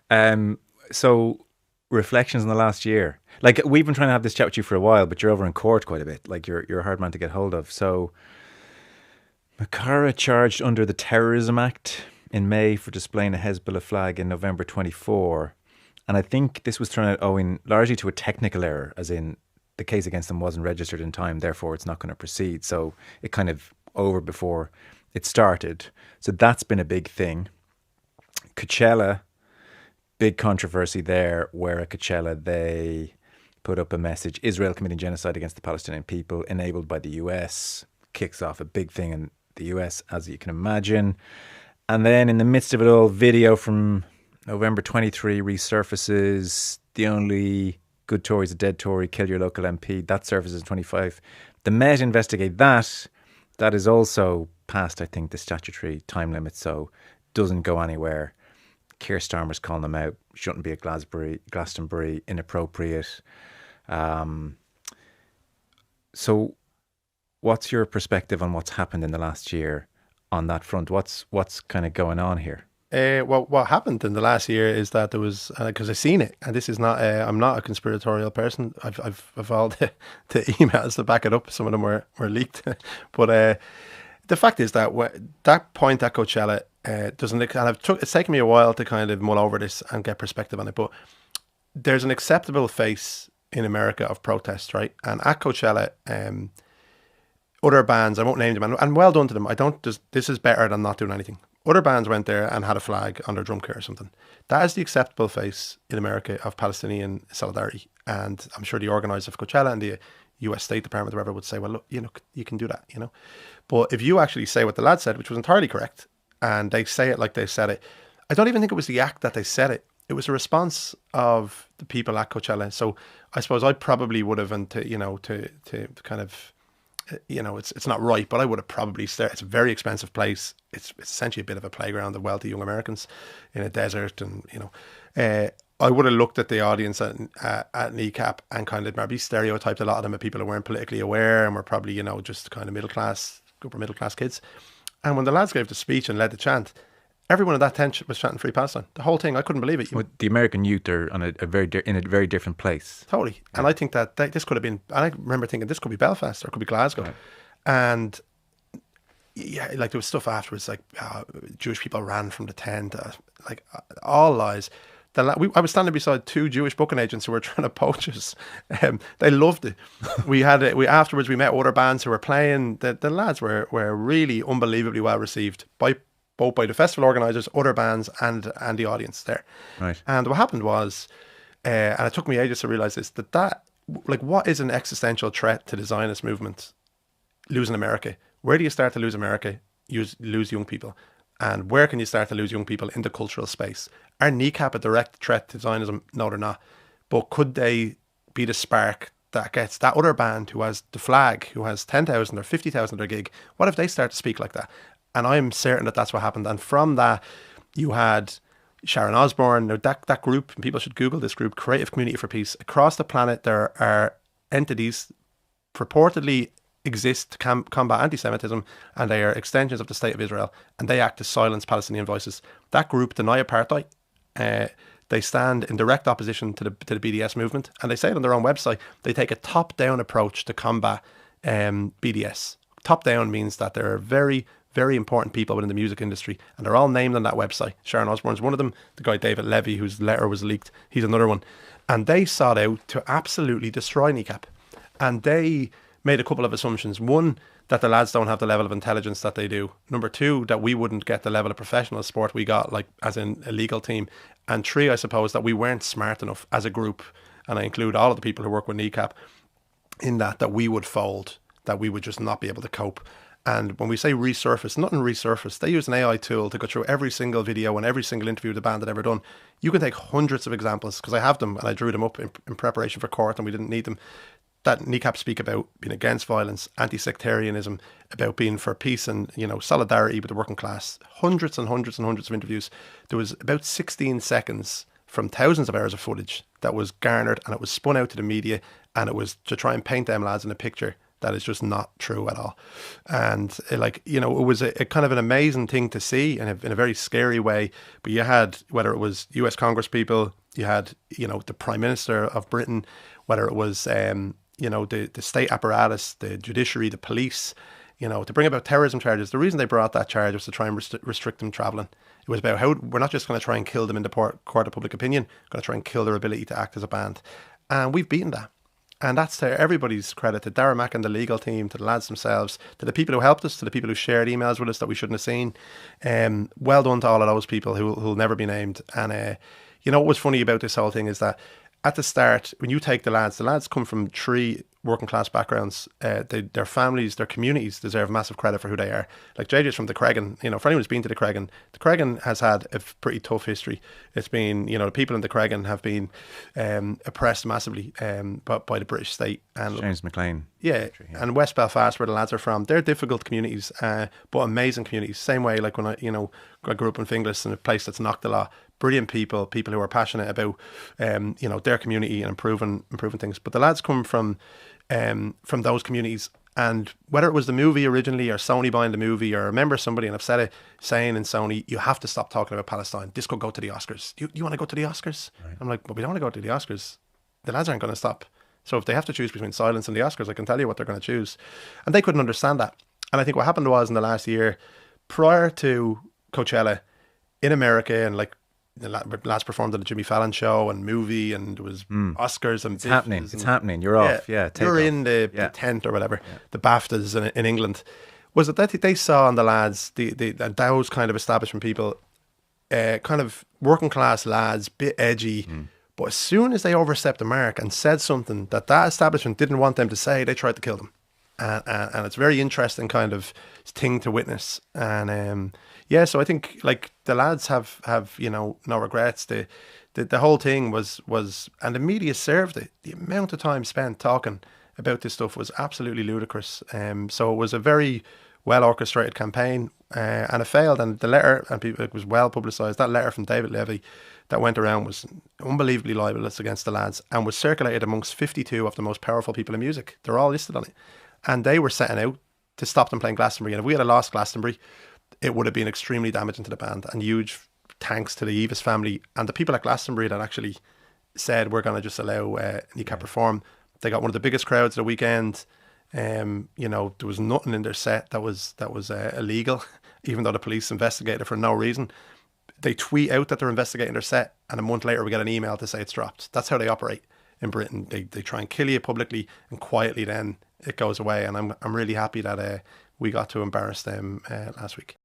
So reflections on the last year. Like we've been trying to have this chat with you for a while, but you're over in court quite a bit. Like you're a hard man to get hold of. So Makara charged under the Terrorism Act in May for displaying a Hezbollah flag in November 24. And I think this was thrown out owing largely to a technical error, as in the case against them wasn't registered in time, therefore it's not going to proceed. So it kind of over before it started. So that's been a big thing. Coachella, big controversy there, where at Coachella they put up a message, Israel committing genocide against the Palestinian people, enabled by the US, kicks off a big thing in the US, as you can imagine. And then in the midst of it all, video from November 23 resurfaces. The only good Tory is a dead Tory, kill your local MP. That surfaces 25. The Met investigate that. That is also past, I think, the statutory time limit, so doesn't go anywhere. Keir Starmer's calling them out. Shouldn't be at Glastonbury, inappropriate. So what's your perspective on what's happened in the last year on that front? What's kind of going on here? Well, what happened in the last year is that there was, because I've seen it, and this is not, I'm not a conspiratorial person. I've all the emails to back it up. Some of them were leaked. But the fact is that that point at Coachella doesn't, and it's taken me a while to kind of mull over this and get perspective on it, but there's an acceptable face in America of protest, right? And at Coachella, other bands, I won't name them, and well done to them. This is better than not doing anything. Other bands went there and had a flag on their drum kit or something. That is the acceptable face in America of Palestinian solidarity. And I'm sure the organisers of Coachella and the US State Department or whatever would say, well, look, you can do that, But if you actually say what the lad said, which was entirely correct, and they say it like they said it, I don't even think it was the act that they said it. It was a response of the people at Coachella. So I suppose I probably would have, and to kind of, it's not right, but I would have probably started. It's a very expensive place. It's essentially a bit of a playground of wealthy young Americans in a desert, and I would have looked at the audience at Kneecap and kind of maybe stereotyped a lot of them as people who weren't politically aware and were probably just kind of upper middle class kids. And when the lads gave the speech and led the chant, everyone in that tent was chanting Free Palestine. The whole thing, I couldn't believe it. Well, the American youth are on in a very different place. Totally. Yeah. And I think that this could have been, and I remember thinking this could be Belfast or it could be Glasgow. Right. And yeah, like there was stuff afterwards, like Jewish people ran from the tent, all lies. I was standing beside two Jewish booking agents who were trying to poach us. They loved it. Afterwards we met other bands who were playing. The lads were really unbelievably well received by both by the festival organisers, other bands, and the audience there. Right. And what happened was, and it took me ages to realise this, that what is an existential threat to the Zionist movement? Losing America. Where do you start to lose America? You lose young people. And where can you start to lose young people in the cultural space? Are Kneecap a direct threat to Zionism? No, they're not. But could they be the spark that gets that other band who has the flag, who has 10,000 or 50,000 their gig? What if they start to speak like that? And I'm certain that that's what happened. And from that, you had Sharon Osbourne. Now that group, and people should Google this group, Creative Community for Peace. Across the planet, there are entities purportedly exist to combat anti-Semitism, and they are extensions of the State of Israel, and they act to silence Palestinian voices. That group deny apartheid. They stand in direct opposition to the BDS movement, and they say it on their own website. They take a top-down approach to combat BDS. Top-down means that there are very, very important people within the music industry, and they're all named on that website. Sharon Osbourne's one of them. The guy David Levy, whose letter was leaked, he's another one. And they sought out to absolutely destroy Kneecap. And they made a couple of assumptions. One, that the lads don't have the level of intelligence that they do. Number two, that we wouldn't get the level of professional sport we got, like as in a legal team. And three, I suppose, that we weren't smart enough as a group, and I include all of the people who work with Kneecap, in that we would fold, that we would just not be able to cope. And when we say resurface, nothing resurfaced. They used an AI tool to go through every single video and every single interview the band had ever done. You can take hundreds of examples, because I have them and I drew them up in preparation for court, and we didn't need them, that Kneecap speak about being against violence, anti-sectarianism, about being for peace and, solidarity with the working class. Hundreds and hundreds and hundreds of interviews. There was about 16 seconds from thousands of hours of footage that was garnered, and it was spun out to the media, and it was to try and paint them lads in a picture that is just not true at all. And like, you know, it was a kind of an amazing thing to see in a very scary way. But you had, whether it was US Congress people, you had, you know, the Prime Minister of Britain, whether it was, you know, the state apparatus, the judiciary, the police, you know, to bring about terrorism charges. The reason they brought that charge was to try and restrict them travelling. It was about how we're not just going to try and kill them in the court of public opinion, we're going to try and kill their ability to act as a band. And we've beaten that. And that's to everybody's credit, to Darragh Mack and the legal team, to the lads themselves, to the people who helped us, to the people who shared emails with us that we shouldn't have seen. Well done to all of those people who'll never be named. And, you know, what was funny about this whole thing is that at the start, when you take the lads come from 3 working class backgrounds. Their families, their communities deserve massive credit for who they are. Like JJ's from the Craigin, you know, for anyone who's been to the Craigin has had a pretty tough history. It's been, you know, the people in the Craigin have been oppressed massively by the British state. And James McLean. Yeah, and West Belfast, where the lads are from, they're difficult communities, but amazing communities. Same way, like when I grew up in Finglas, in a place that's knocked the law. Brilliant people who are passionate about, you know, their community and improving things. But the lads come from those communities, and whether it was the movie originally or Sony buying the movie, or I remember somebody, and I've said it, saying in Sony, you have to stop talking about Palestine. This could go to the Oscars. You want to go to the Oscars? Right. I'm like, but we don't want to go to the Oscars. The lads aren't going to stop. So if they have to choose between silence and the Oscars, I can tell you what they're going to choose. And they couldn't understand that. And I think what happened was in the last year, prior to Coachella, in America, and like the lads performed at the Jimmy Fallon show and movie, and there was Oscars and it's happening. It's happening. You're off. Yeah, you're in the tent or whatever. Yeah. The BAFTAs in England. Was it that they saw on the lads, those kind of establishment people, kind of working class lads, bit edgy. But as soon as they overstepped the mark and said something that establishment didn't want them to say, they tried to kill them. And it's a very interesting kind of thing to witness. And so I think like the lads have you know, no regrets. The whole thing was, and the media served it. The amount of time spent talking about this stuff was absolutely ludicrous. So it was a very well orchestrated campaign, and it failed. And the letter, and it was well publicised. That letter from David Levy that went around was unbelievably libelous against the lads, and was circulated amongst 52 of the most powerful people in music. They're all listed on it. And they were setting out to stop them playing Glastonbury. And if we had lost Glastonbury, it would have been extremely damaging to the band. And huge thanks to the Eavis family and the people at Glastonbury that actually said, we're going to just allow Kneecap perform. They got one of the biggest crowds of the weekend. You know, there was nothing in their set that was illegal, even though the police investigated for no reason. They tweet out that they're investigating their set, and a month later we get an email to say it's dropped. That's how they operate in Britain. They try and kill you publicly, and quietly then it goes away. And I'm really happy that we got to embarrass them last week.